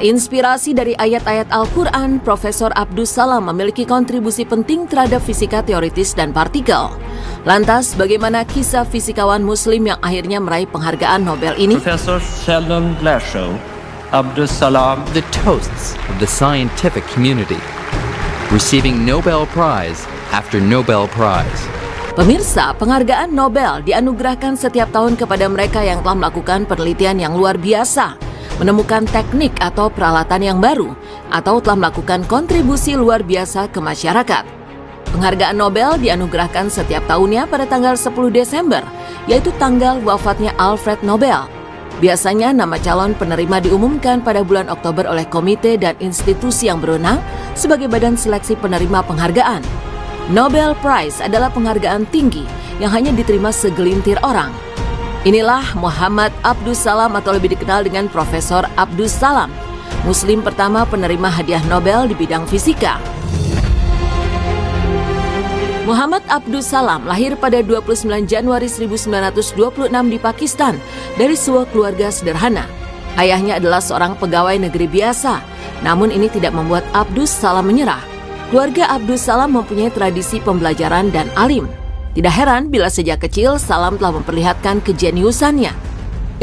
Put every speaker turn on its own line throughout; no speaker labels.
Terinspirasi dari ayat-ayat Al-Quran, Profesor Abdus Salam memiliki kontribusi penting terhadap fisika teoritis dan partikel. Lantas, bagaimana kisah fisikawan Muslim yang akhirnya meraih penghargaan Nobel ini?
Professor Sheldon Glashow, Abdus Salam,
the toasts of the scientific community, receiving Nobel Prize after Nobel Prize.
Pemirsa, penghargaan Nobel dianugerahkan setiap tahun kepada mereka yang telah melakukan penelitian yang luar biasa, menemukan teknik atau peralatan yang baru, atau telah melakukan kontribusi luar biasa ke masyarakat. Penghargaan Nobel dianugerahkan setiap tahunnya pada tanggal 10 Desember, yaitu tanggal wafatnya Alfred Nobel. Biasanya nama calon penerima diumumkan pada bulan Oktober oleh komite dan institusi yang berwenang sebagai badan seleksi penerima penghargaan. Nobel Prize adalah penghargaan tinggi yang hanya diterima segelintir orang. Inilah Muhammad Abdus Salam atau lebih dikenal dengan Profesor Abdus Salam, Muslim pertama penerima hadiah Nobel di bidang fisika. Muhammad Abdus Salam lahir pada 29 Januari 1926 di Pakistan dari sebuah keluarga sederhana. Ayahnya adalah seorang pegawai negeri biasa, namun ini tidak membuat Abdus Salam menyerah. Keluarga Abdus Salam mempunyai tradisi pembelajaran dan alim. Tidak heran bila sejak kecil Salam telah memperlihatkan kejeniusannya.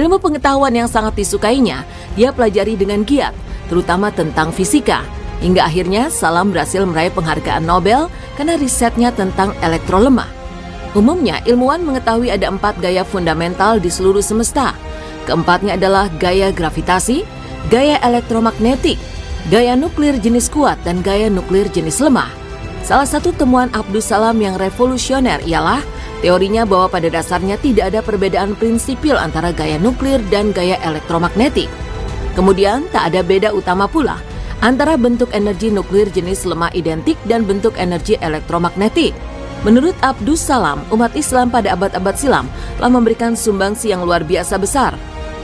Ilmu pengetahuan yang sangat disukainya, dia pelajari dengan giat, terutama tentang fisika. Hingga akhirnya Salam berhasil meraih penghargaan Nobel karena risetnya tentang elektrolemah. Umumnya, ilmuwan mengetahui ada 4 gaya fundamental di seluruh semesta. Keempatnya adalah gaya gravitasi, gaya elektromagnetik, gaya nuklir jenis kuat, dan gaya nuklir jenis lemah. Salah satu temuan Abdus Salam yang revolusioner ialah teorinya bahwa pada dasarnya tidak ada perbedaan prinsipil antara gaya nuklir dan gaya elektromagnetik. Kemudian tak ada beda utama pula antara bentuk energi nuklir jenis lemah identik dan bentuk energi elektromagnetik. Menurut Abdus Salam, umat Islam pada abad-abad silam telah memberikan sumbangsi yang luar biasa besar.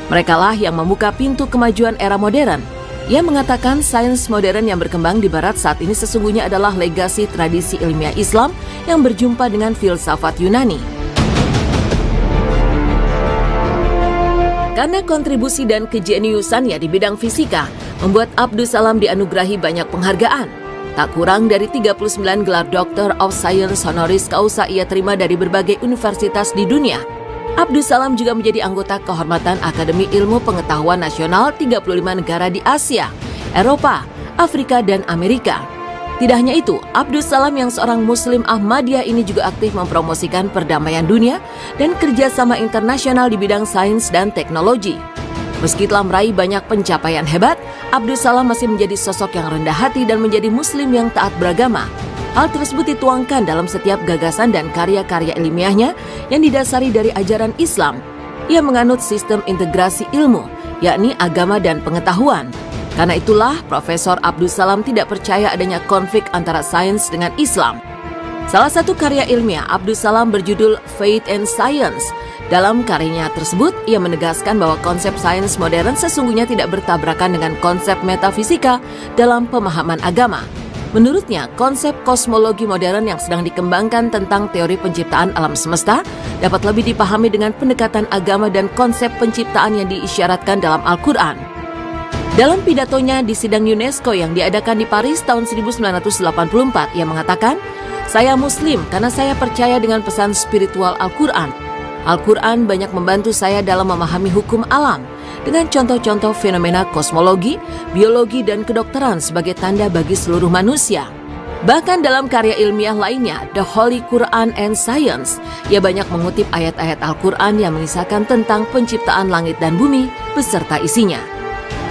Merekalah yang membuka pintu kemajuan era modern. Ia mengatakan sains modern yang berkembang di barat saat ini sesungguhnya adalah legasi tradisi ilmiah Islam yang berjumpa dengan filsafat Yunani. Karena kontribusi dan kejeniusannya di bidang fisika, membuat Abdus Salam dianugerahi banyak penghargaan. Tak kurang dari 39 gelar Doctor of Science honoris causa ia terima dari berbagai universitas di dunia. Abdus Salam juga menjadi anggota kehormatan Akademi Ilmu Pengetahuan Nasional 35 negara di Asia, Eropa, Afrika, dan Amerika. Tidak hanya itu, Abdus Salam yang seorang Muslim Ahmadiyah ini juga aktif mempromosikan perdamaian dunia dan kerjasama internasional di bidang sains dan teknologi. Meski telah meraih banyak pencapaian hebat, Abdus Salam masih menjadi sosok yang rendah hati dan menjadi Muslim yang taat beragama. Hal tersebut dituangkan dalam setiap gagasan dan karya-karya ilmiahnya yang didasari dari ajaran Islam. Ia menganut sistem integrasi ilmu, yakni agama dan pengetahuan. Karena itulah, Profesor Abdus Salam tidak percaya adanya konflik antara sains dengan Islam. Salah satu karya ilmiah Abdus Salam berjudul Faith and Science. Dalam karyanya tersebut, ia menegaskan bahwa konsep sains modern sesungguhnya tidak bertabrakan dengan konsep metafisika dalam pemahaman agama. Menurutnya, konsep kosmologi modern yang sedang dikembangkan tentang teori penciptaan alam semesta dapat lebih dipahami dengan pendekatan agama dan konsep penciptaan yang diisyaratkan dalam Al-Quran. Dalam pidatonya di sidang UNESCO yang diadakan di Paris tahun 1984, ia mengatakan, "Saya Muslim karena saya percaya dengan pesan spiritual Al-Quran. Al-Quran banyak membantu saya dalam memahami hukum alam, dengan contoh-contoh fenomena kosmologi, biologi, dan kedokteran sebagai tanda bagi seluruh manusia." Bahkan dalam karya ilmiah lainnya, The Holy Quran and Science, ia banyak mengutip ayat-ayat Al-Quran yang mengisahkan tentang penciptaan langit dan bumi beserta isinya.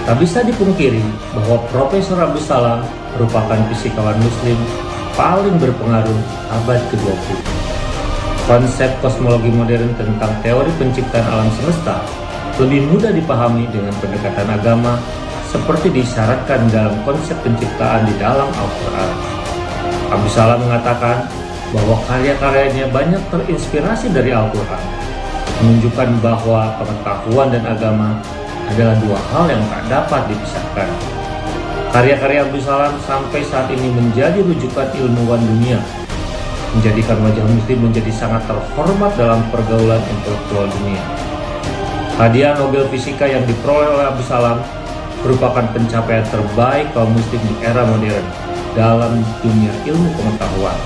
Tak bisa dipungkiri bahwa Profesor Abdus Salam merupakan fisikawan Muslim paling berpengaruh abad ke-20. Konsep kosmologi modern tentang teori penciptaan alam semesta lebih mudah dipahami dengan pendekatan agama seperti disyaratkan dalam konsep penciptaan di dalam Al-Quran. Abdus Salam mengatakan bahwa karya-karyanya banyak terinspirasi dari Al-Quran, menunjukkan bahwa pengetahuan dan agama adalah dua hal yang tak dapat dipisahkan. Karya-karya Abdus Salam sampai saat ini menjadi rujukan ilmuwan dunia, menjadikan wajah Muslim menjadi sangat terhormat dalam pergaulan intelektual dunia. Hadiah Nobel Fisika yang diperoleh oleh Abdus Salam merupakan pencapaian terbaik kaum muslim di era modern dalam dunia ilmu pengetahuan.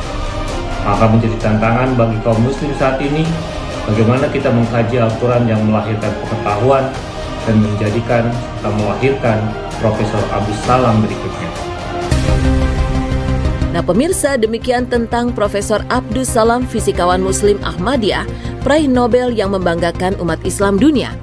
Maka menjadi tantangan bagi kaum muslim saat ini bagaimana kita mengkaji Al-Quran yang melahirkan pengetahuan dan menjadikan serta melahirkan Profesor Abdus Salam berikutnya.
Nah pemirsa, demikian tentang Profesor Abdus Salam, fisikawan Muslim Ahmadiyah, peraih Nobel yang membanggakan umat Islam dunia.